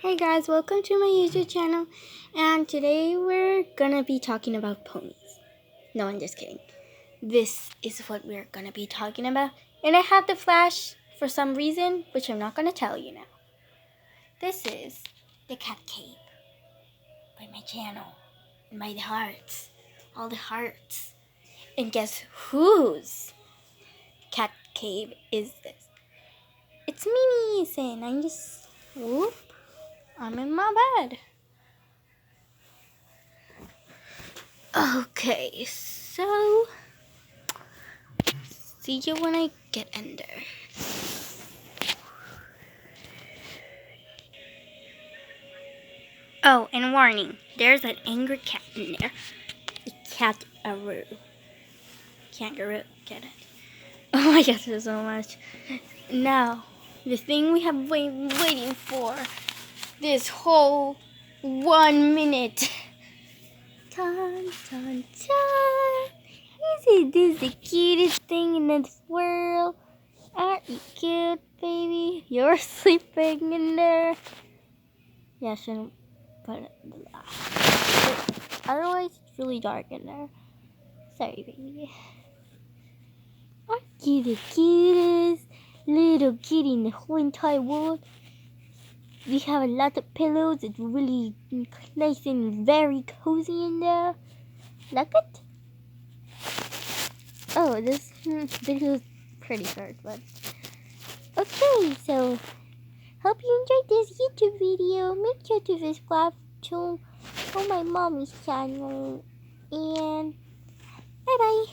Hey guys, welcome to my YouTube channel, and today we're gonna be talking about ponies. No, I'm just kidding. This is what we're gonna be talking about, and I have the flash for some reason, which I'm not gonna tell you now. This is the cat cave by my channel, and by the hearts, all the hearts. And guess whose cat cave is this? It's Mimi's, and I'm in my bed. Okay, so see you when I get in there. Oh, and warning, there's an angry cat in there. The cat-aroo. Kangaroo, get it? Oh my gosh, there's so much. Now, the thing we have been waiting for this whole 1 minute. Dun, dun, dun. Isn't this the cutest thing in this world? Aren't you cute, baby? You're sleeping in there. Yeah, I shouldn't put it. Otherwise, it's really dark in there. Sorry, baby. Aren't you the cutest little kitty in the whole entire world? We have a lot of pillows. It's really nice and very cozy in there. Like it? Oh, this is pretty short, but okay. So, hope you enjoyed this YouTube video. Make sure to subscribe to my mommy's channel, and bye bye.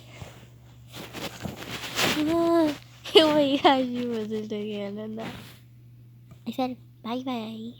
Oh my gosh, you wasn't again, and I said bye bye.